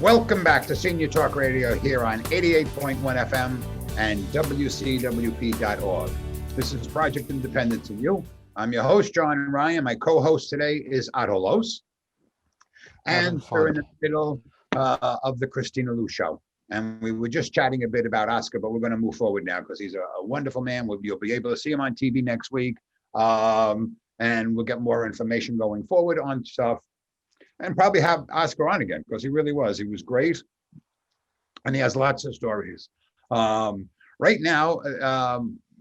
Welcome back to Senior Talk Radio here on 88.1 FM and WCWP.org. This is Project Independence and You. I'm your host, John Ryan. My co-host today is Otto Lohse. And we're in the middle of the Kristina show. And we were just chatting a bit about Oscar, but we're going to move forward now because he's a wonderful man. You'll be able to see him on TV next week. And we'll get more information going forward on stuff. And probably have Oscar on again because he really was. He was great. And he has lots of stories. Right now,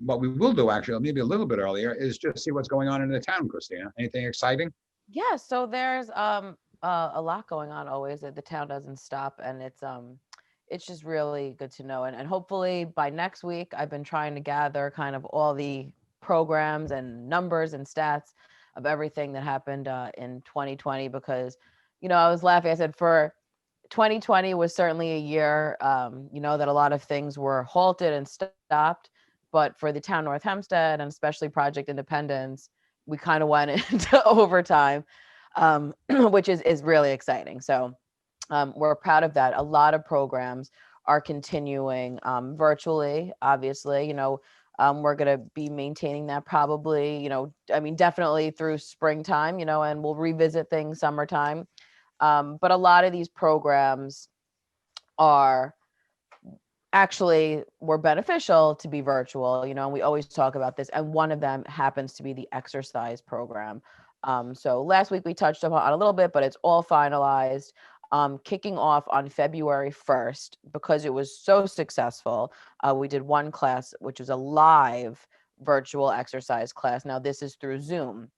what we will do actually, maybe a little bit earlier, is just see what's going on in the town, Kristina. Anything exciting? Yeah, so there's a lot going on always. The town doesn't stop, and it's just really good to know. And hopefully by next week, I've been trying to gather kind of all the programs and numbers and stats of everything that happened in 2020 because, I was laughing. I said for 2020 was certainly a year, that a lot of things were halted and stopped. But for the Town North Hempstead and especially Project Independence, we kind of went into overtime, which is really exciting. So we're proud of that. A lot of programs are continuing virtually, obviously. We're going to be maintaining that probably, definitely through springtime, and we'll revisit things summertime. But a lot of these programs were beneficial to be virtual, and we always talk about this. And one of them happens to be the exercise program. So last week we touched upon a little bit, but it's all finalized. Kicking off on February 1st because it was so successful. We did one class, which was a live virtual exercise class. Now this is through Zoom.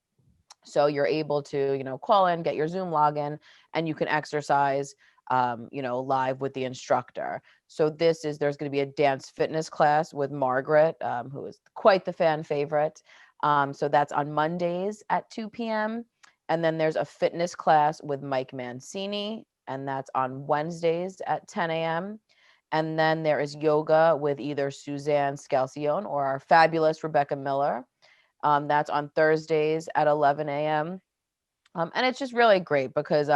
So you're able to, call in, get your Zoom login, and you can exercise, live with the instructor. So there's going to be a dance fitness class with Margaret, who is quite the fan favorite. So that's on Mondays at 2 p.m. And then there's a fitness class with Mike Mancini, and that's on Wednesdays at 10 a.m. And then there is yoga with either Suzanne Scalcione or our fabulous Rebecca Miller. That's on Thursdays at 11 a.m. And it's just really great because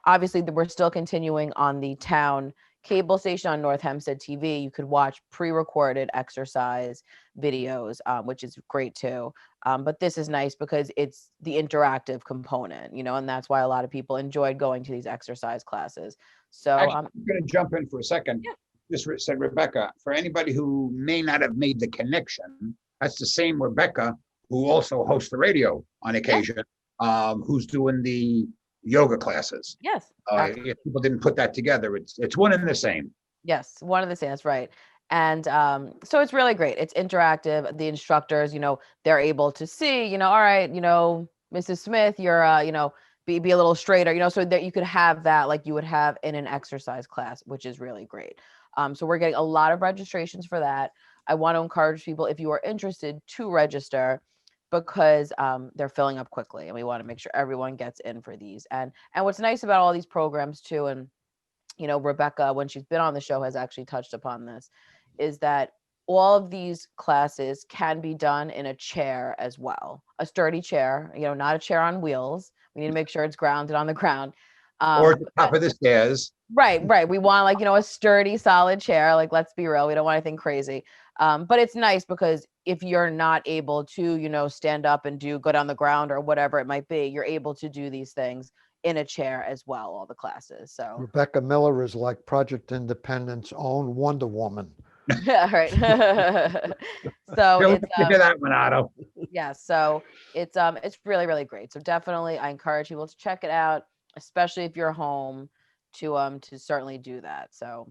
obviously we're still continuing on the town cable station on North Hempstead TV. You could watch pre-recorded exercise videos, which is great too. But this is nice because it's the interactive component, and that's why a lot of people enjoyed going to these exercise classes. So Actually, I'm going to jump in for a second. Yeah. Just said Rebecca. For anybody who may not have made the connection, that's the same Rebecca who also hosts the radio on occasion, who's doing the yoga classes. Yes. If people didn't put that together, it's one and the same. Yes, one of the same. That's right. And so it's really great. It's interactive. The instructors, they're able to see, all right, Mrs. Smith, you're, be a little straighter, so that you could have that like you would have in an exercise class, which is really great. So we're getting a lot of registrations for that. I want to encourage people, if you are interested, to register because they're filling up quickly, and we want to make sure everyone gets in for these. And what's nice about all these programs too, and Rebecca, when she's been on the show, has actually touched upon this, is that all of these classes can be done in a chair as well, a sturdy chair, not a chair on wheels. We need to make sure it's grounded on the ground. Or at the top of the stairs. Right. We want a sturdy, solid chair. Like, let's be real. We don't want anything crazy. But it's nice because if you're not able to, stand up and go down the ground or whatever it might be, you're able to do these things in a chair as well, all the classes. So Rebecca Miller is like Project Independence' own Wonder Woman. Yeah, right. So it's hear that one, Otto. Yeah, so it's really, really great. So definitely I encourage people to check it out, especially if you're home, to certainly do that. So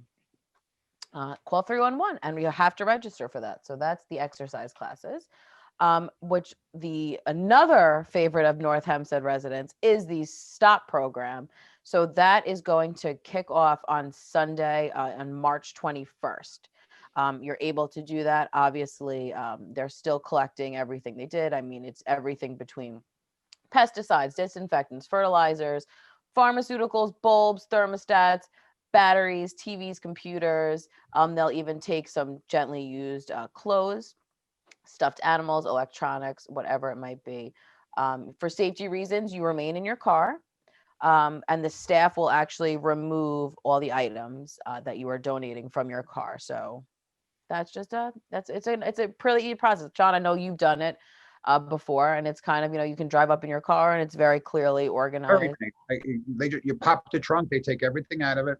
call 311 and you have to register for that. So that's the exercise classes. Which another favorite of North Hempstead residents is the STOP program. So that is going to kick off on Sunday on March 21st. You're able to do that. Obviously, they're still collecting everything they did. I mean, it's everything between pesticides, disinfectants, fertilizers, pharmaceuticals, bulbs, thermostats, batteries, TVs, computers. They'll even take some gently used clothes, stuffed animals, electronics, whatever it might be. For safety reasons, you remain in your car. and the staff will actually remove all the items that you are donating from your car. So that's just it's a pretty easy process. John, I know you've done it before, and it's kind of, you can drive up in your car and it's very clearly organized. Everything. You pop the trunk, they take everything out of it.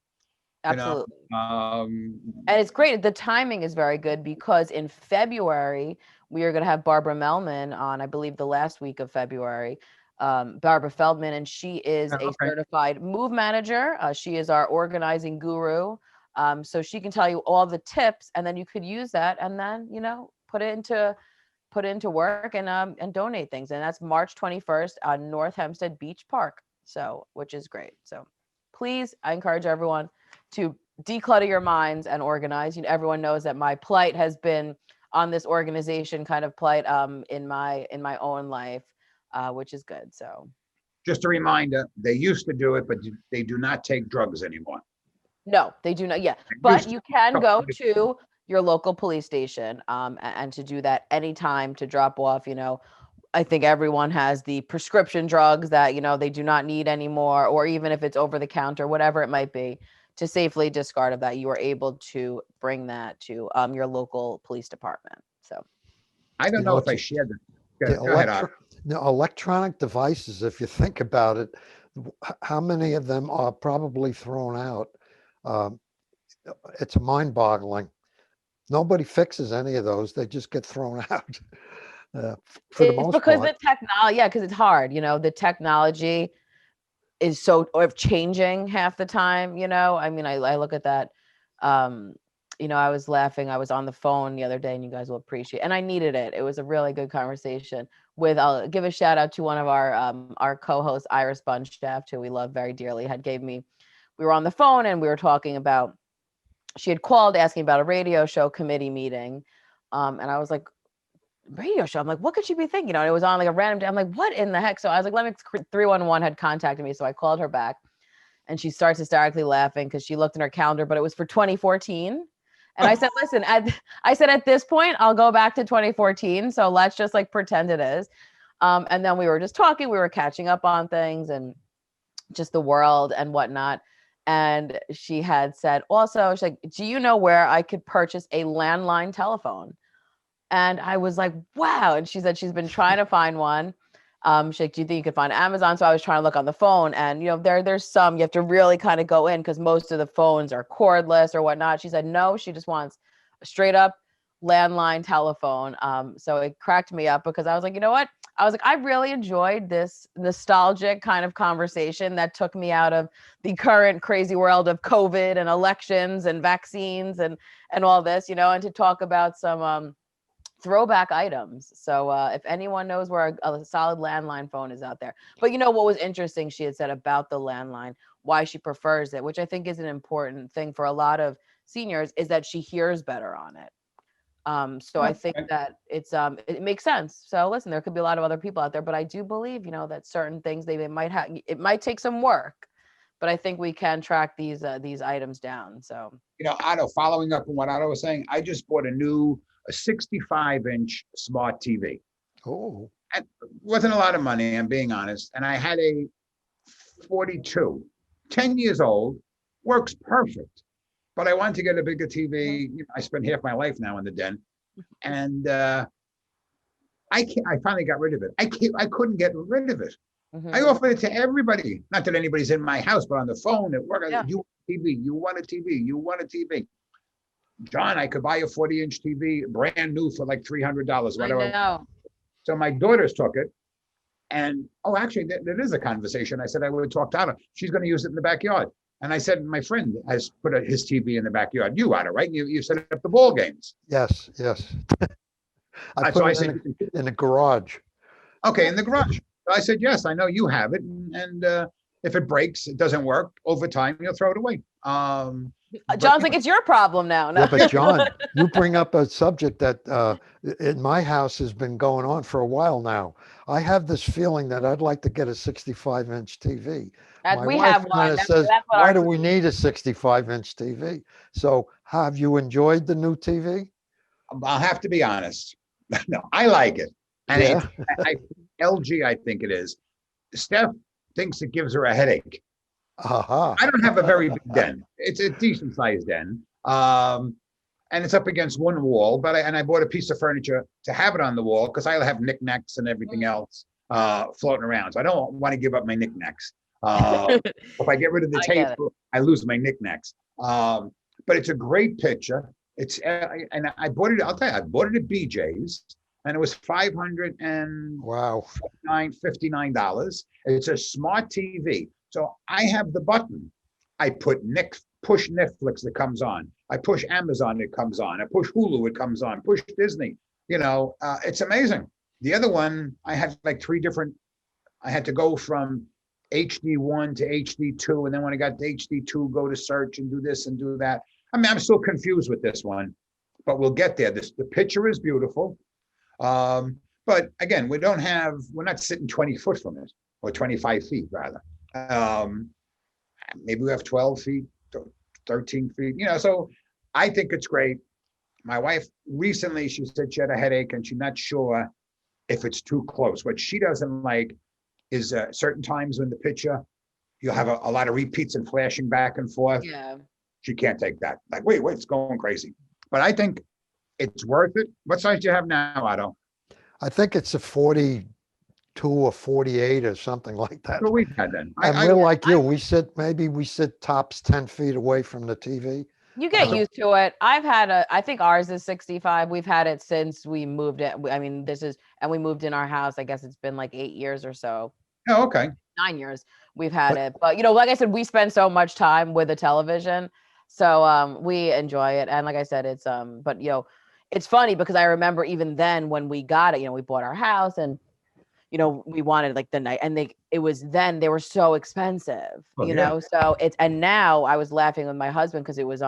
Absolutely. Um, And it's great. The timing is very good because in February, we are going to have Barbara Melman on, I believe, the last week of February. Barbara Feldman, and she is a certified move manager. She is our organizing guru. So she can tell you all the tips, and then you could use that and then, put it into work and donate things. And that's March 21st on North Hempstead Beach Park. So, which is great. So please, I encourage everyone to declutter your minds and organize. Everyone knows that my plight has been on this organization kind of plight in my own life, which is good. So just a reminder, they used to do it, but they do not take drugs anymore. no, they do not. Yeah, but you can go to your local police station and to do that anytime to drop off. I think everyone has the prescription drugs that, they do not need anymore, or even if it's over the counter, whatever it might be, to safely discard of that, you are able to bring that to your local police department. So I don't know if I shared this. Go ahead, Otto. Electronic devices, if you think about it, how many of them are probably thrown out? It's mind-boggling. Nobody fixes any of those. They just get thrown out. For the most because part. the technology, because it's hard. The technology is so changing half the time. I mean, I look at that. I was laughing. I was on the phone the other day, and you guys will appreciate. And I needed it. It was a really good conversation with. I'll give a shout out to one of our co-hosts, Iris Bunshaft, who we love very dearly. We were on the phone and we were talking about. She had called asking about a radio show committee meeting, and I was like, radio show. I'm like, what could she be thinking? And it was on like a random day. I'm like, what in the heck? So I was like, 311 had contacted me. So I called her back and she starts hysterically laughing because she looked in her calendar, but it was for 2014. And I said, listen, at this point, I'll go back to 2014. So let's just pretend it is. And then we were just talking, we were catching up on things and just the world and whatnot. And she had said also, she's like, do you know where I could purchase a landline telephone? And I was like, wow. And she said she's been trying to find one. She's like, do you think you could find Amazon? So I was trying to look on the phone, and there's some you have to really kind of go in because most of the phones are cordless or whatnot. She said no, she just wants a straight up landline telephone. So it cracked me up because I was like, you know what? I was like, I really enjoyed this nostalgic kind of conversation that took me out of the current crazy world of COVID and elections and vaccines and all this, and to talk about some throwback items. So if anyone knows where a solid landline phone is out there. But what was interesting, she had said about the landline, why she prefers it, which I think is an important thing for a lot of seniors, is that she hears better on it. So I think that it makes sense. So listen, there could be a lot of other people out there, but I do believe, that certain things they might have, it might take some work, but I think we can track these items down. So, Otto, following up on what Otto was saying, I just bought a 65-inch smart TV. Oh. It wasn't a lot of money, I'm being honest. And I had a 42, 10 years old, works perfect. But I wanted to get a bigger TV. I spent half my life now in the den. And I finally got rid of it. I couldn't get rid of it. Mm-hmm. I offered it to everybody. Not that anybody's in my house, but on the phone at work. Yeah. You want a TV, you want a TV, you want a TV. John, I could buy a 40-inch TV brand new for like $300. I know. So my daughters took it. And, actually, there is a conversation. I said I would talk to Otto. She's going to use it in the backyard. And I said, my friend has put his TV in the backyard. You, Otto, right? You set up the ball games. Yes. I put it in the garage. Okay, in the garage. So I said, yes, I know you have it. And if it breaks, it doesn't work, over time, you'll throw it away. John's like, it's your problem now. No. Yeah, but John, you bring up a subject that in my house has been going on for a while now. I have this feeling that I'd like to get a 65-inch TV. We have one. Says, why do we need a 65-inch TV? So have you enjoyed the new TV? I'll have to be honest. No, I like it. And LG, I think it is. Steph thinks it gives her a headache. Aha. I don't have a very big den. It's a decent sized den. And it's up against one wall, but I bought a piece of furniture to have it on the wall because I have knickknacks and everything else floating around. So I don't want to give up my knickknacks. If I get rid of the table, I lose my knickknacks. But it's a great picture. It's and I bought it. I'll tell you, I bought it at BJ's, and it was $559. It's a smart TV. So I have the button. I push Netflix, that comes on. I push Amazon, it comes on. I push Hulu, it comes on. Push Disney. It's amazing. The other one, I had like 3 different. I had to go from HD1 to HD2, and then when I got to HD2, go to search and do this and do that. I mean, I'm still confused with this one, but we'll get there. The picture is beautiful. But again, we're not sitting 20 foot from it, or 25 feet rather. Maybe we have 12 feet, 13 feet, so I think it's great. My wife recently, she said she had a headache and she's not sure if it's too close. What she doesn't like is certain times when the picture, you'll have a lot of repeats and flashing back and forth. Yeah. She can't take that. Like, wait, it's going crazy. But I think it's worth it. What size do you have now, Otto? I think it's a 42 or 48 or something like that. What we've had then. And we're like you. We sit tops 10 feet away from the TV. You get used to it. I think ours is 65. We've had it since we moved it. I mean, and we moved in our house. I guess it's been like 8 years or so. Oh, okay. 9 years we've had it. But, like I said, we spend so much time with the television. So we enjoy it. And like I said, it's, but, it's funny because I remember even then when we got it, we bought our house and, we wanted like the night, and they were so expensive, so and now I was laughing with my husband because it was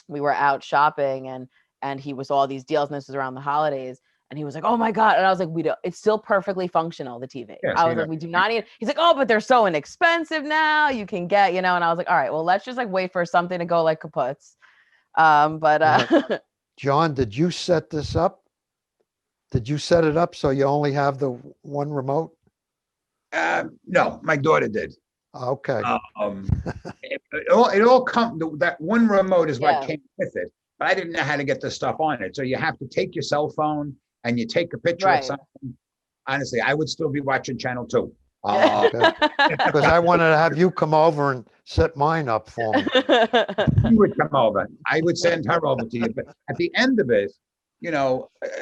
we were out shopping and he was all these deals, and this was around the holidays, and he was like, oh my God. And I was like, it's still perfectly functional, the TV. Yes, I was like, we do not need it. He's like, oh, but they're so inexpensive now, you can get, and I was like, all right, well, let's just like wait for something to go like kaputs. John, did you set this up? Did you set it up so you only have the one remote? No, my daughter did. Okay. It all come. That one remote is what came with it, but I didn't know how to get the stuff on it. So you have to take your cell phone and you take a picture of something. Honestly, I would still be watching Channel 2. Because I wanted to have you come over and set mine up for me. You would come over. I would send her over to you. But at the end of it,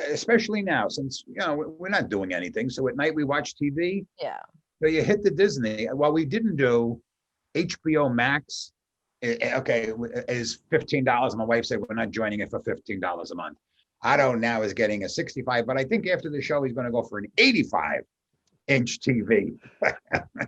especially now, since, we're not doing anything. So at night we watch TV. Yeah. So you hit the Disney. Well, we didn't do HBO Max. Is $15. My wife said we're not joining it for $15 a month. Otto now is getting a 65, but I think after the show he's going to go for an 85-inch TV.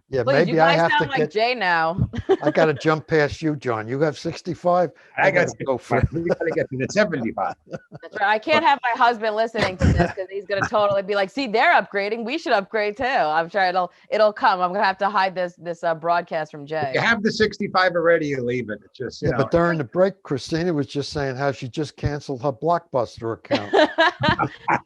Yeah, Please, maybe I have to like Jay now. I got to jump past you, John. You have 65. I got to go for. We got to get to the 75. That's right. I can't have my husband listening to this because he's gonna totally be like, "See, they're upgrading. We should upgrade too." I'm sure it'll come. I'm gonna have to hide this broadcast from Jay. You have the 65 already. You leave it. It's just But during the break, Kristina was just saying how she just canceled her Blockbuster account.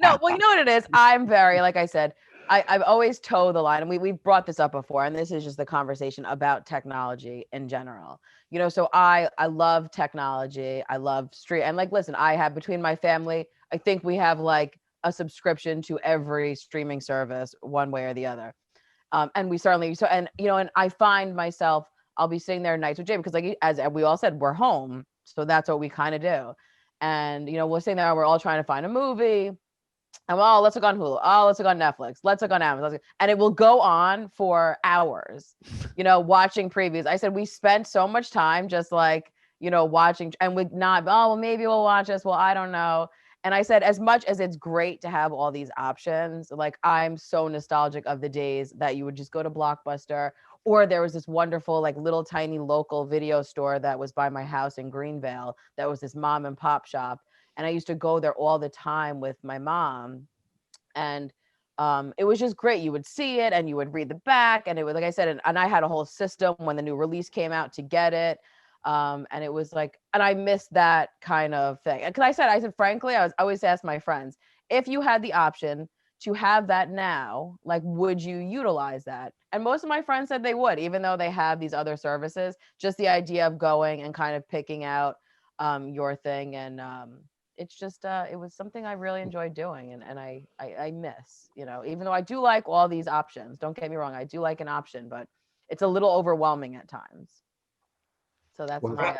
No, well, you know what it is. I'm very, like I said, I've always toe the line, and we've brought this up before, and this is just the conversation about technology in general. So I love technology. I love and like, listen, I have, between my family, I think we have like a subscription to every streaming service one way or the other. And we certainly, and I find myself, I'll be sitting there nights with Jay because, like, as we all said, we're home. So that's what we kind of do. And, we're sitting there, we're all trying to find a movie. And let's look on Hulu. Oh, let's look on Netflix. Let's look on Amazon. And it will go on for hours, watching previews. I said, we spent so much time just like, watching, and we not, well, maybe we'll watch this. Well, I don't know. And I said, as much as it's great to have all these options, like, I'm so nostalgic of the days that you would just go to Blockbuster, or there was this wonderful, like, little tiny local video store that was by my house in Greenvale. That was this mom and pop shop. And I used to go there all the time with my mom. And it was just great. You would see it and you would read the back. And it was, like I said, and I had a whole system when the new release came out to get it. And it was like, and I missed that kind of thing. And because I said, frankly, I always ask my friends, if you had the option to have that now, like, would you utilize that? And most of my friends said they would, even though they have these other services. Just the idea of going and kind of picking out your thing, and it's just it was something I really enjoyed doing, and I miss, even though I do like all these options. Don't get me wrong, I do like an option, but it's a little overwhelming at times. So that's Well, my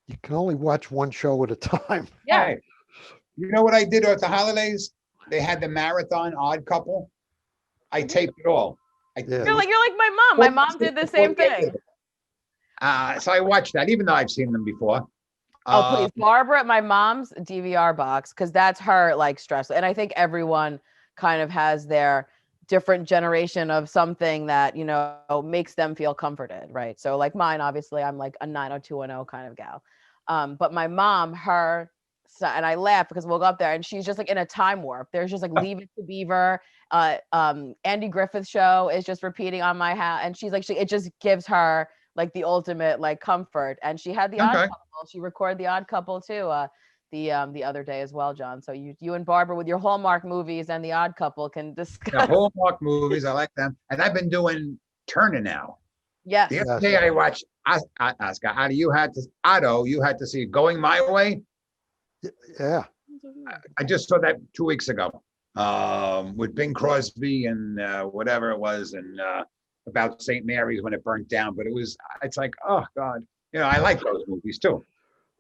you can only watch one show at a time. yeah. Hey, you know what I did at the holidays? They had the marathon Odd Couple. I taped it all. Yeah. You're like my mom. My mom did the same thing. So I watched that, even though I've seen them before. Oh, please, Barbara, my mom's DVR box, because that's her like stress. And I think everyone kind of has their different generation of something that, makes them feel comforted, right? So like mine, obviously, I'm like a 90210 kind of gal. But my mom, and I laugh because we'll go up there and she's just like in a time warp. There's just like Leave It to Beaver. Andy Griffith show is just repeating on my house. And she's like, it just gives her like the ultimate like comfort. And she had the Odd Couple. She recorded the Odd Couple too the other day as well, John. So you and Barbara with your Hallmark movies and the Odd Couple can discuss. The Hallmark movies, I like them. And I've been doing Turner now. Yes. The other day I watched Oscar. Otto, you had to see Going My Way. Yeah. I just saw that 2 weeks ago with Bing Crosby and whatever it was, and about St. Mary's when it burnt down. But it's like, oh God, I like those movies too.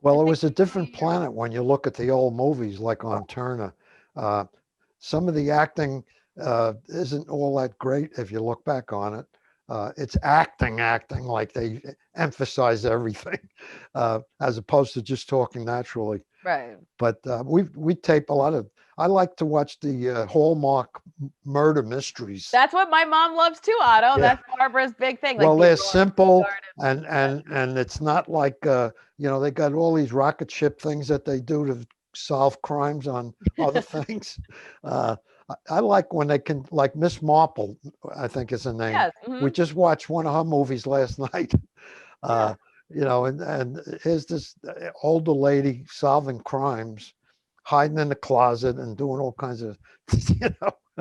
Well, it was a different planet when you look at the old movies like on Turner. Some of the acting isn't all that great if you look back on it. It's acting like they emphasize everything as opposed to just talking naturally. Right. But we tape a lot of. I like to watch the Hallmark murder mysteries. That's what my mom loves too, Otto. Yeah. That's Barbara's big thing. Like Well, they're Laura simple Garden. and it's not like they got all these rocket ship things that they do to solve crimes on other things. I like when they can, like Miss Marple, I think is her name. Yes. We just watched one of her movies last night. And here's this older lady solving crimes, hiding in the closet and doing all kinds of,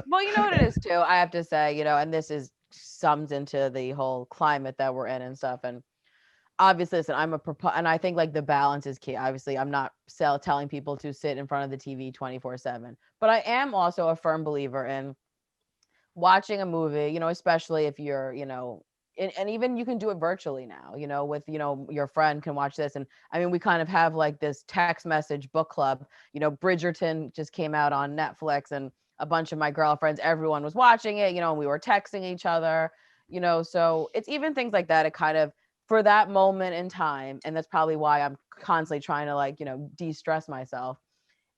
Well, you know what it is too. I have to say, and this sums into the whole climate that we're in and stuff. And obviously, listen, and I think like the balance is key. Obviously, I'm not telling people to sit in front of the TV 24/7, but I am also a firm believer in watching a movie, especially if you're, and even you can do it virtually now, with, your friend can watch this. And I mean, we kind of have like this text message book club, Bridgerton just came out on Netflix and a bunch of my girlfriends, everyone was watching it, and we were texting each other, so it's even things like that. It kind of, for that moment in time, and that's probably why I'm constantly trying to like, de-stress myself,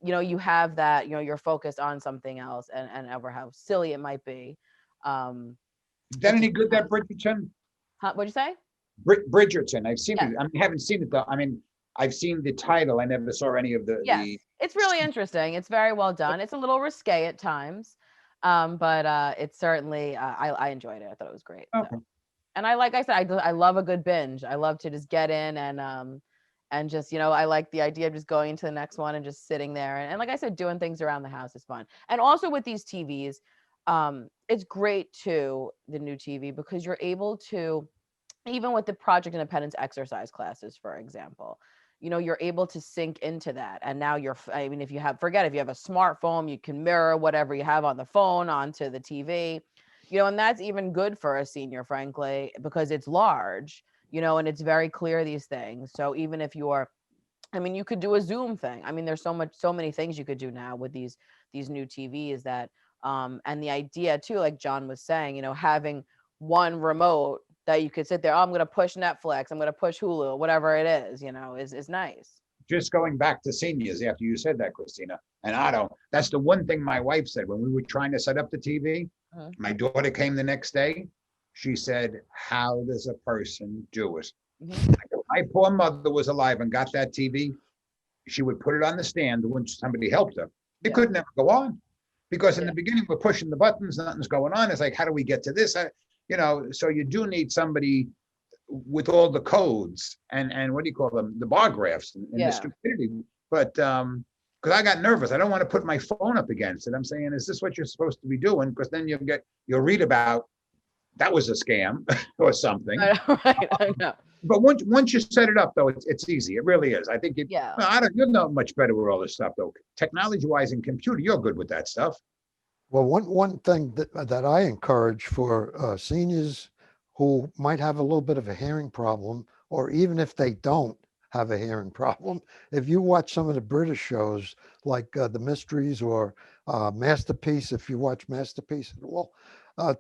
you have that, you're focused on something else and ever how silly it might be. Is that any good, that Bridgerton? What'd you say? Bridgerton. I've seen Yeah. it. I mean, I haven't seen it though. I mean, I've seen the title. I never saw any of the. Yes, it's really interesting. It's very well done. It's a little risque at times, but it's certainly I enjoyed it. I thought it was great. Okay. So. And like I said, I love a good binge. I love to just get in and just, I like the idea of just going to the next one and just sitting there. And like I said, doing things around the house is fun. And also with these TVs, it's great too, the new TV, because you're able to, even with the Project Independence exercise classes, for example, you're able to sink into that. And now if you have a smartphone, you can mirror whatever you have on the phone onto the TV, and that's even good for a senior, frankly, because it's large, and it's very clear, these things. So even if you could do a Zoom thing. I mean, there's so many things you could do now with these new TVs that, and the idea too, like John was saying, having one remote that you could sit there, I'm going to push Netflix, I'm going to push Hulu, whatever it is, is nice. Just going back to seniors after you said that, Kristina and Otto, that's the one thing my wife said when we were trying to set up the TV. My daughter came the next day. She said, how does a person do it? My poor mother was alive and got that TV. She would put it on the stand when somebody helped her. It could never go on because in the beginning we're pushing the buttons, nothing's going on. It's like, how do we get to this? So you do need somebody with all the codes and what do you call them? The bar graphs and the stupidity. But because I got nervous. I don't want to put my phone up against it. I'm saying, is this what you're supposed to be doing? Because then you'll read about that was a scam or something. Right, I know. But once you set it up, though, it's easy. It really is. I think it. Yeah. Well, you're not much better with all this stuff, though. Technology-wise and computer, you're good with that stuff. Well, one thing that I encourage for seniors who might have a little bit of a hearing problem, or even if they don't have a hearing problem, if you watch some of the British shows like The Mysteries or Masterpiece, if you watch Masterpiece at all,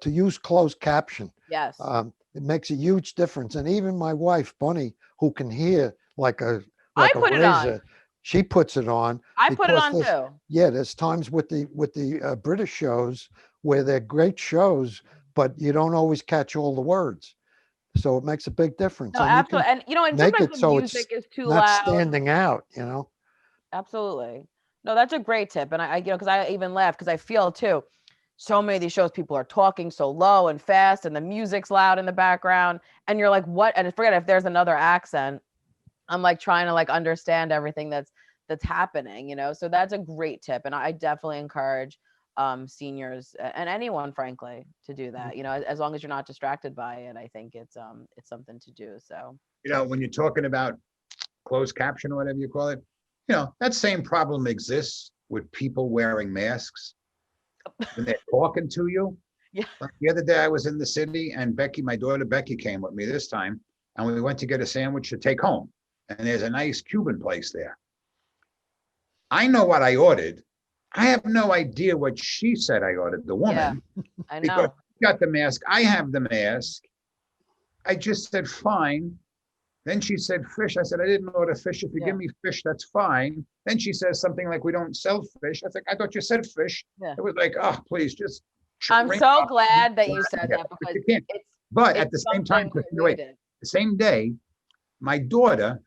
to use closed caption. Yes. It makes a huge difference. And even my wife, Bunny, who can hear like a I put it on. razor, she puts it on. I put it because on too. Yeah, there's times with the British shows where they're great shows, but you don't always catch all the words. So it makes a big difference. No, And you absolutely. And and make sometimes it the so it's music is too not loud. standing out, Absolutely. No, that's a great tip. And I because I even laugh because I feel too, so many of these shows, people are talking so low and fast and the music's loud in the background. And you're like, what? And forget if there's another accent, I'm like trying to like understand everything that's happening, So that's a great tip. And I definitely encourage seniors and anyone, frankly, to do that, as long as you're not distracted by it. I think it's something to do. So, When you're talking about closed caption or whatever you call it, that same problem exists with people wearing masks when they're talking to you. Yeah. Like the other day I was in the city and my daughter Becky came with me this time, and we went to get a sandwich to take home. And there's a nice Cuban place there. I know what I ordered. I have no idea what she said I ordered, the woman. Yeah, I because know. she got the mask. I have the mask. I just said, fine. Then she said fish. I said, I didn't order fish. If you give me fish, that's fine. Then she says something like, we don't sell fish. I think, I thought you said fish. Yeah. It was like, oh, please just. I'm so glad that you said that because you can't. But at the same time, the same day, my daughter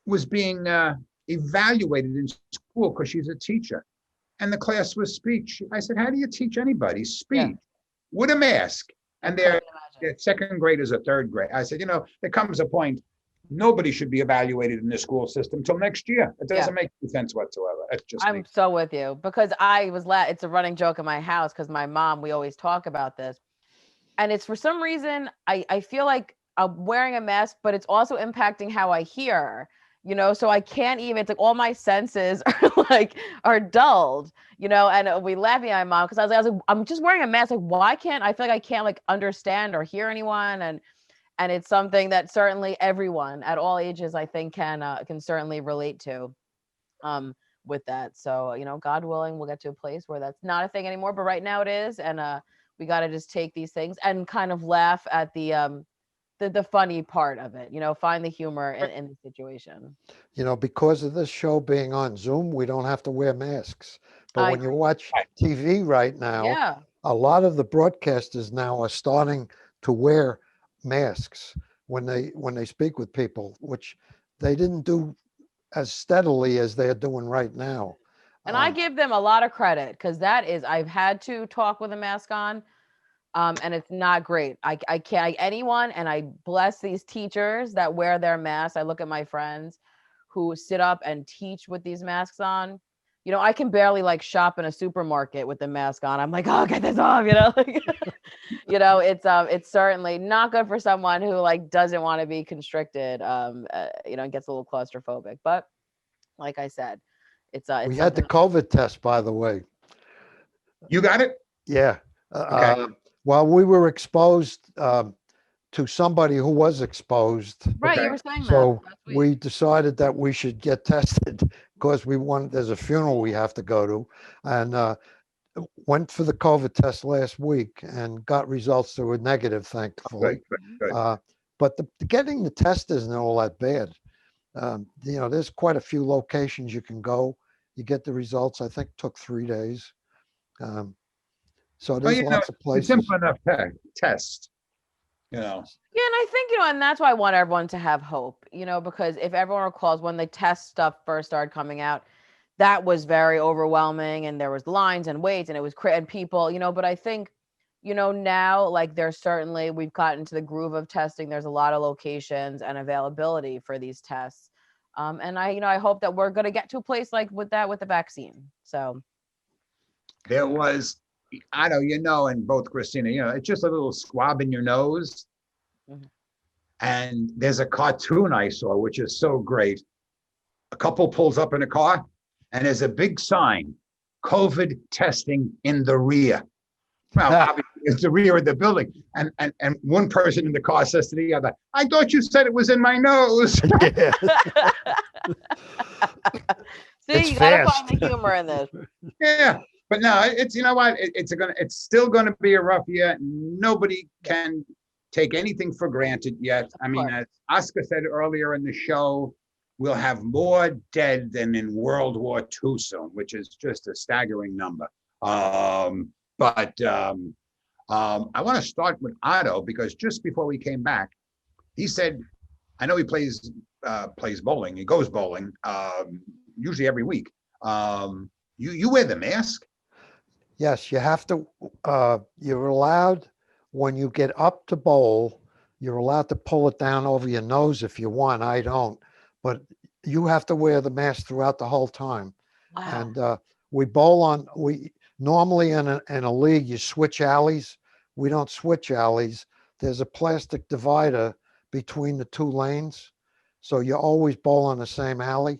was being evaluated in school because she's a teacher. And the class was speech. I said, how do you teach anybody speech with a mask? And they're second graders or third grade. I said, there comes a point, nobody should be evaluated in the school system till next year. It doesn't make any sense whatsoever. It's just I'm so with you because it's a running joke in my house because my mom, we always talk about this. And it's for some reason, I feel like I'm wearing a mask, but it's also impacting how I hear. So I can't even, it's like all my senses are dulled, and we laugh at my mom because I was like, I'm just wearing a mask. Like, why can't I feel like I can't like understand or hear anyone? And it's something that certainly everyone at all ages, I think can certainly relate to, with that. So, God willing, we'll get to a place where that's not a thing anymore, but right now it is. And, we got to just take these things and kind of laugh at the funny part of it, find the humor in the situation. Because of this show being on Zoom, we don't have to wear masks. But when you watch TV right now, a lot of the broadcasters now are starting to wear masks when they speak with people, which they didn't do as steadily as they're doing right now. And I give them a lot of credit because I've had to talk with a mask on. And it's not great. I can't, anyone, and I bless these teachers that wear their masks. I look at my friends who sit up and teach with these masks on. I can barely like shop in a supermarket with the mask on. I'm like, oh, get this off, it's certainly not good for someone who like doesn't want to be constricted, and gets a little claustrophobic. But like I said, it's we had the COVID test, by the way. You got it? Yeah. Okay. Well, we were exposed to somebody who was exposed. Right, you were saying that. So we decided that we should get tested because there's a funeral we have to go to, and went for the COVID test last week and got results that were negative, thankfully. Good. But getting the test isn't all that bad. There's quite a few locations you can go. You get the results. I think took 3 days. So there's lots of places. It's simple enough test, Yeah, and I think, and that's why I want everyone to have hope, because if everyone recalls when the test stuff first started coming out, that was very overwhelming and there was lines and waits and it was and people, but I think, now like we've gotten into the groove of testing. There's a lot of locations and availability for these tests. And I hope that we're going to get to a place like with the vaccine. So There was, I know, and both Christina, it's just a little squab in your nose. Mhm. And there's a cartoon I saw, which is so great. A couple pulls up in a car, and there's a big sign, COVID testing in the rear. Well, obviously, it's the rear of the building. And one person in the car says to the other, I thought you said it was in my nose. Yeah. see, It's you got to fast. find the humor in this. Yeah. But no, it's, what, it's still going to be a rough year. Nobody can take anything for granted yet. I mean, as Oscar said earlier in the show, we'll have more dead than in World War II soon, which is just a staggering number. But I want to start with Otto, because just before we came back, he said, I know he plays bowling. He goes bowling usually every week. You wear the mask? Yes, you have to, you're allowed, when you get up to bowl, you're allowed to pull it down over your nose if you want. I don't, but you have to wear the mask throughout the whole time. Wow. And we normally in a league, you switch alleys. We don't switch alleys. There's a plastic divider between the two lanes. So you always bowl on the same alley.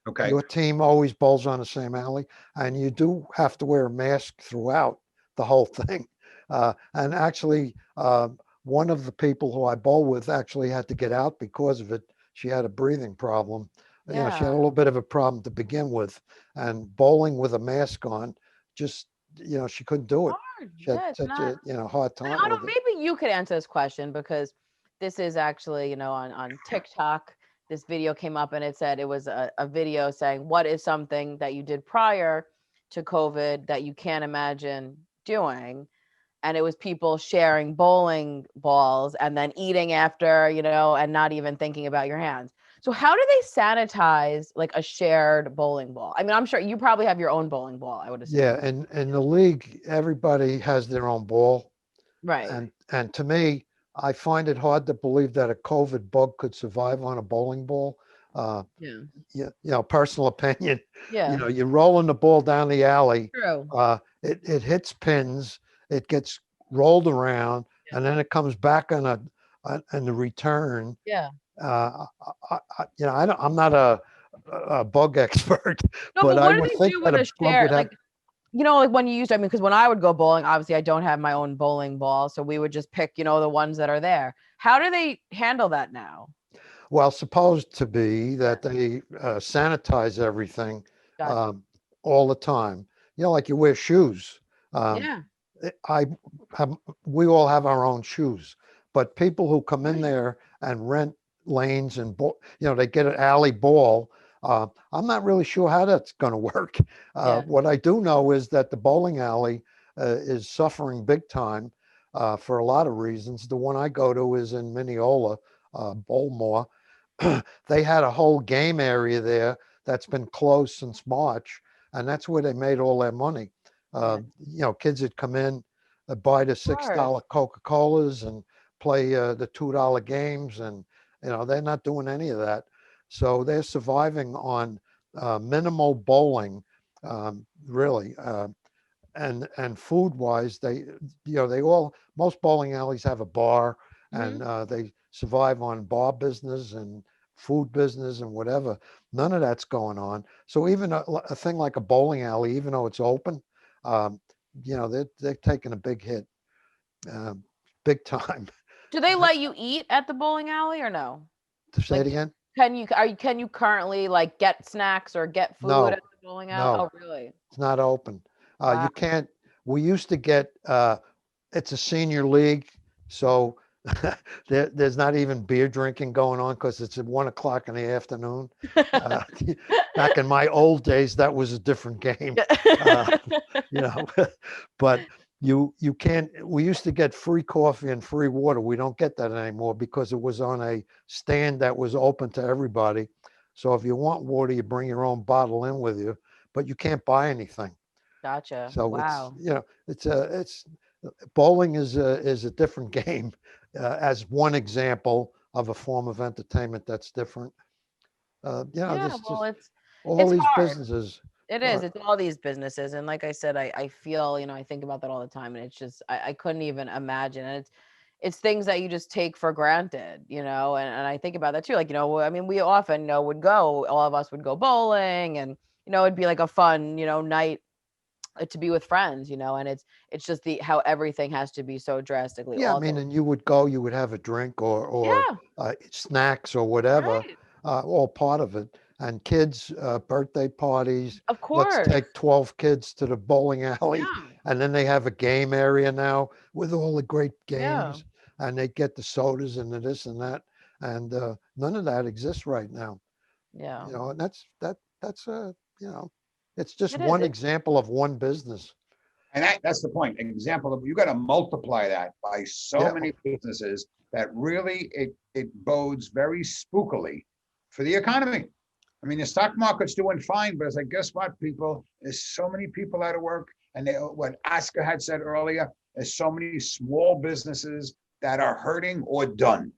Okay. Your team always bowls on the same alley, and you do have to wear a mask throughout the whole thing. And actually, one of the people who I bowl with actually had to get out because of it. She had a breathing problem. She had a little bit of a problem to begin with, and bowling with a mask on, just she couldn't do it. Hard. She had Yeah, such a hard time I don't, with it. maybe you could answer this question, because this is actually, on TikTok, this video came up and it said it was a video saying, what is something that you did prior to COVID that you can't imagine doing? And it was people sharing bowling balls and then eating after, and not even thinking about your hands. So how do they sanitize like a shared bowling ball? I mean, I'm sure you probably have your own bowling ball, I would assume. Yeah, and in the league, everybody has their own ball. Right. And to me, I find it hard to believe that a COVID bug could survive on a bowling ball. Yeah. Personal opinion. Yeah. You're rolling the ball down the alley. True. It hits pins. It gets rolled around, and then it comes back on the return. Yeah. I'm not a bug expert, No, but but I what do would they think do that with a a bug share? would have. Like, like when you used, I mean, because when I would go bowling, obviously I don't have my own bowling ball. So we would just pick, the ones that are there. How do they handle that now? Well, supposed to be that they sanitize everything Gotcha. all the time. Like you wear shoes. Yeah. I have, we all have our own shoes, but people who come in there and rent lanes and they get an alley ball. I'm not really sure how that's going to work. Yeah. What I do know is that the bowling alley is suffering big time for a lot of reasons. The one I go to is in Mineola, Bowlmore. They had a whole game area there that's been closed since March, and that's where they made all their money. Kids would come in, buy the $6 Coca-Colas and play the $2 games, and they're not doing any of that. So they're surviving on minimal bowling, really. And food wise, most bowling alleys have a bar, and they survive on bar business and food business and whatever. None of that's going on. So even a thing like a bowling alley, even though it's open, they're taking a big hit, big time. Do they let you eat at the bowling alley or no? Say it again? Can you currently like get snacks or get food No, at the bowling alley? no, Oh, really? it's not open. Wow. You can't. We used to get. It's a senior league, so there's not even beer drinking going on because it's at 1 o'clock in the afternoon. Back in my old days, that was a different game. But you can't. We used to get free coffee and free water. We don't get that anymore because it was on a stand that was open to everybody. So if you want water, you bring your own bottle in with you, but you can't buy anything. Gotcha. So Wow. it's bowling is a different game, as one example of a form of entertainment that's different. Yeah, this well, just all it's these hard. businesses It is. are, It's all these businesses. And like I said, I feel, I think about that all the time. And it's just, I couldn't even imagine. And it's things that you just take for granted, and I think about that too. Like, I mean, we often, all of us would go bowling and, it'd be like a fun, night to be with friends, and it's just how everything has to be so drastically yeah, I mean, altered. and you would go, you would have a drink or Yeah, snacks or whatever, right. all part of it. And kids, birthday parties, Of let's course. take 12 kids to the bowling alley. Yeah. And then they have a game area now with all the great Yeah. games, and they get the sodas and the this and that. And none of that exists right now, Yeah. and that's you know, it's just It is. one example of one business. And that's the point. Example of, you got to multiply that by so Yeah. many businesses that really it bodes very spookily for the economy. I mean, the stock market's doing fine, but it's like, guess what, people? There's so many people out of work, and what Oscar had said earlier, there's so many small businesses that are hurting or done.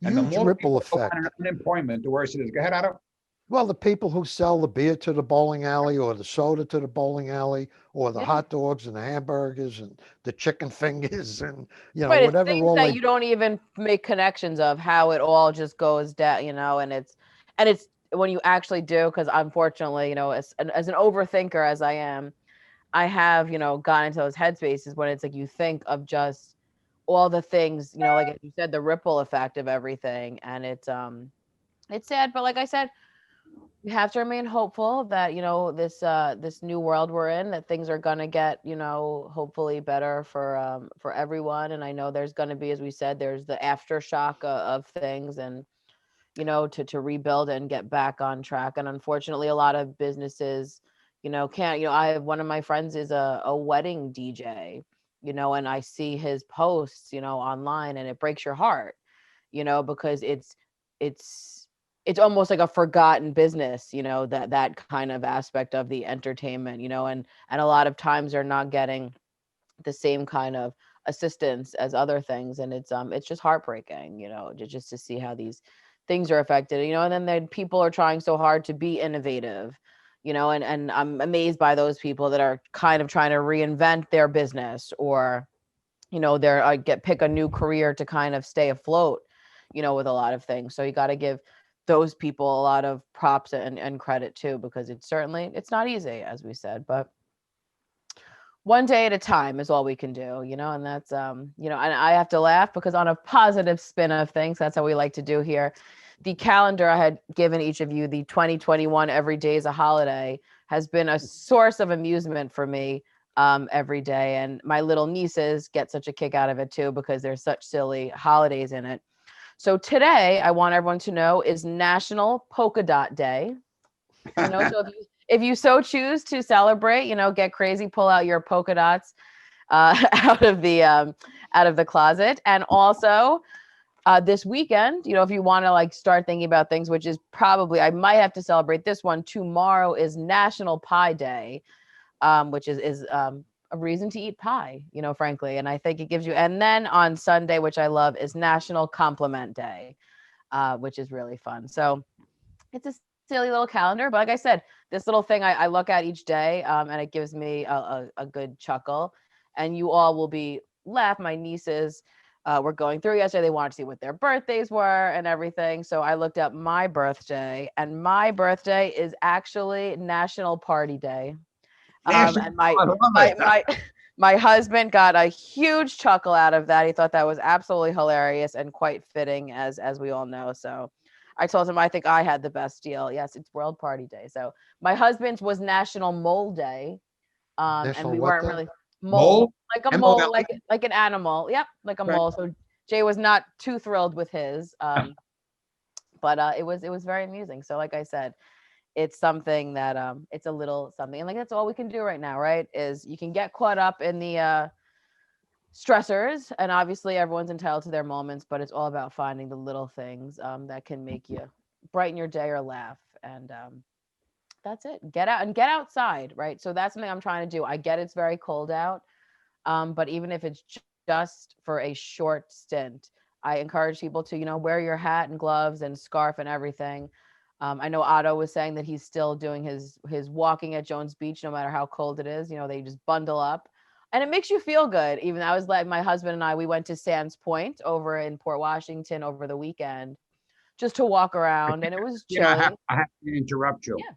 And the Huge more ripple people go on effect. unemployment, the worse it is. Go ahead, Otto. Well, the people who sell the beer to the bowling alley or the soda to the bowling alley or the Yeah. hot dogs and the hamburgers and the chicken fingers and, Right. It's whatever things all that they, you don't even make connections of how it all just goes down, and it's when you actually do, because unfortunately, as an overthinker as I am, I have, gotten into those headspaces when it's like you think of just all the things, like as you said, the ripple effect of everything. And it's sad, but like I said, we have to remain hopeful that, this new world we're in, that things are gonna get, hopefully better for everyone. And I know there's gonna be, as we said, there's the aftershock of things, and to rebuild and get back on track. And unfortunately, a lot of businesses, can't, I have one of my friends is a wedding DJ, and I see his posts, online, and it breaks your heart, because it's it's almost like a forgotten business, that kind of aspect of the entertainment, and a lot of times they're not getting the same kind of assistance as other things. And it's just heartbreaking, just to see how these things are affected, and then people are trying so hard to be innovative, and I'm amazed by those people that are kind of trying to reinvent their business, or they're pick a new career to kind of stay afloat, with a lot of things. So you got to give those people a lot of props and credit too, because it's not easy, as we said, but one day at a time is all we can do, and that's, and I have to laugh because on a positive spin of things, that's how we like to do here. The calendar I had given each of you, the 2021 Every Day is a Holiday, has been a source of amusement for me, every day. And my little nieces get such a kick out of it too, because there's such silly holidays in it. So today, I want everyone to know, is National Polka Dot Day. So if you so choose to celebrate, get crazy, pull out your polka dots, out of the closet. And also, this weekend, if you want to like start thinking about things, which is probably, I might have to celebrate this one. Tomorrow is National Pie Day, which is a reason to eat pie, frankly. And I think it gives you, and then on Sunday, which I love, is National Compliment Day, which is really fun. So it's a silly little calendar, but like I said, this little thing I look at each day, and it gives me a good chuckle. And you all will be laugh. My nieces were going through yesterday. They wanted to see what their birthdays were and everything. So I looked up my birthday, and my birthday is actually National Party Day. And my I love my it. my my husband got a huge chuckle out of that. He thought that was absolutely hilarious and quite fitting, as we all know. So I told him I think I had the best deal. Yes, it's World Party Day. So my husband's was National Mole Day. And national we what weren't day? really Mole, mole, like a mole, MOL. like an animal. Yep, like a Right. mole. So Jay was not too thrilled with his. But it was very amusing. So like I said, it's something that it's a little something, and like that's all we can do right now, right? Is you can get caught up in the stressors, and obviously everyone's entitled to their moments, but it's all about finding the little things that can make you brighten your day or laugh. And that's it. Get out and get outside, right? So that's something I'm trying to do. I get it's very cold out, but even if it's just for a short stint, I encourage people to, wear your hat and gloves and scarf and everything. I know Otto was saying that he's still doing his walking at Jones Beach, no matter how cold it is. They just bundle up, and it makes you feel good. Even I was like, my husband and I, we went to Sands Point over in Port Washington over the weekend just to walk around, and it was You know, chilly. I have to interrupt you. Yeah.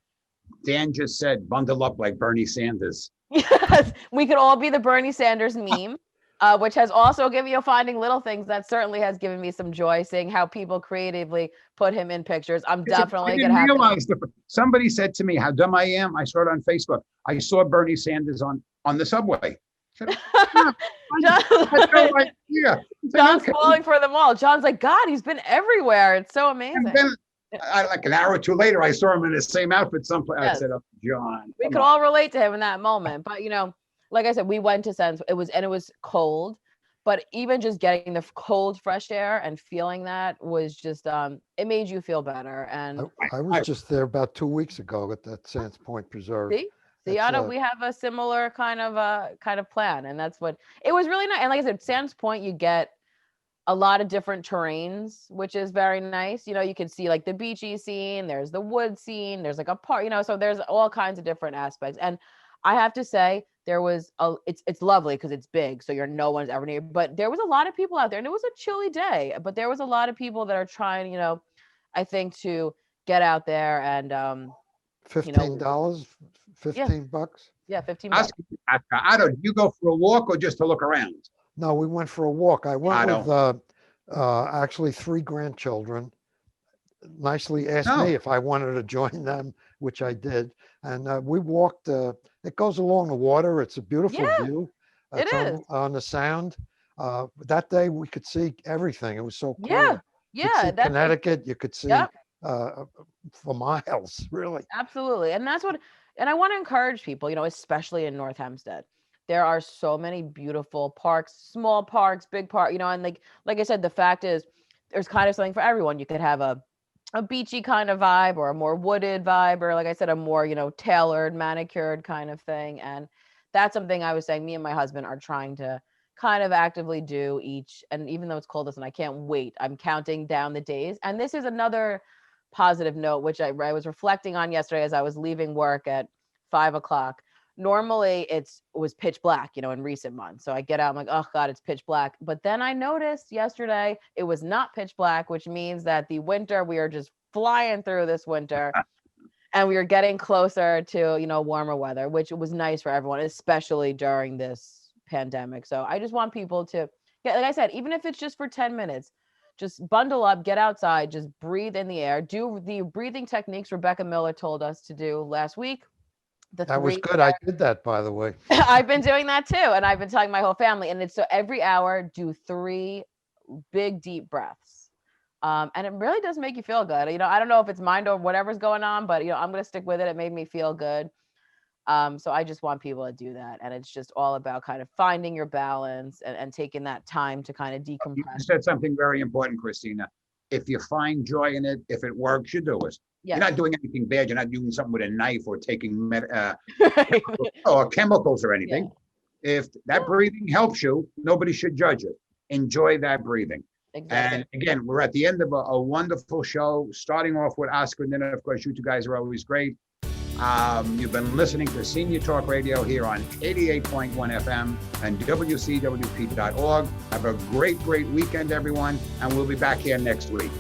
Dan just said, bundle up like Bernie Sanders. Yes, we could all be the Bernie Sanders meme, which has also given you Finding Little Things. That certainly has given me some joy seeing how people creatively put him in pictures. I'm definitely I gonna didn't have to. realize somebody said to me how dumb I am. I saw it on Facebook. I saw Bernie Sanders on the subway. I said, "Huh, I had no idea." I said, John's "Okay." falling for them all. John's like, God, he's been everywhere. It's so And amazing. then, like an hour or two later, I saw him in the same outfit someplace. I Yes. said, "Oh, John." We come could on." all relate to him in that moment. But like I said, we went to Sands. It was cold, but even just getting the cold, fresh air and feeling that was just it made you feel better. And I was just there about 2 weeks ago at that Sands Point Preserve. see, That's, Otto, we have a similar kind of plan, and that's what it was really nice. And like I said, Sands Point, you get a lot of different terrains, which is very nice. You can see like the beachy scene, there's the wood scene, there's like a park, so there's all kinds of different aspects. And I have to say, there was it's lovely because it's big, so no one's ever near. But there was a lot of people out there, and it was a chilly day. But there was a lot of people that are trying, I think, to get out there and $15, Yeah. $15. yeah, $15. Otto, do you go for a walk or just to look around? No, we went for a walk. I went I with actually 3 grandchildren. Nicely asked No. me if I wanted to join them, which I did. And we walked. It goes along the water. It's a beautiful Yeah, view. it It's is. on the Sound. That day we could see everything. It was so cool. Yeah, You could see yeah, that's Connecticut. You could see Yep. for miles, really. Absolutely. And I want to encourage people, especially in North Hempstead. There are so many beautiful parks, small parks, big park, and like I said, the fact is there's kind of something for everyone. You could have a beachy kind of vibe or a more wooded vibe, or like I said, a more, tailored, manicured kind of thing. And that's something I was saying me and my husband are trying to kind of actively do each. And even though it's cold, and I can't wait, I'm counting down the days. And this is another positive note, which I was reflecting on yesterday as I was leaving work at 5:00. Normally it was pitch black, in recent months. So I get out, I'm like, oh God, it's pitch black. But then I noticed yesterday it was not pitch black, which means that the winter, we are just flying through this winter and we are getting closer to, warmer weather, which was nice for everyone, especially during this pandemic. So I just want people to get, like I said, even if it's just for 10 minutes, just bundle up, get outside, just breathe in the air, do the breathing techniques Rebecca Miller told us to do last week. That was good. I did that, by the way. I've been doing that too. And I've been telling my whole family. And it's so every hour, do 3 big, deep breaths. And it really does make you feel good. I don't know if it's mind or whatever's going on, but, I'm going to stick with it. It made me feel good. So I just want people to do that. And it's just all about kind of finding your balance and taking that time to kind of You decompress. said something very important, Kristina. If you find joy in it, if it works, you do it. Yes. You're not doing anything bad. You're not doing something with a knife or taking Right. or chemicals or anything. If that breathing helps you, nobody should judge it. Enjoy that breathing. Exactly. And again, we're at the end of a wonderful show, starting off with Oscar, and then of course you two guys are always great. You've been listening to Senior Talk Radio here on 88.1 FM and WCWP.org. Have a great weekend, everyone, and we'll be back here next week.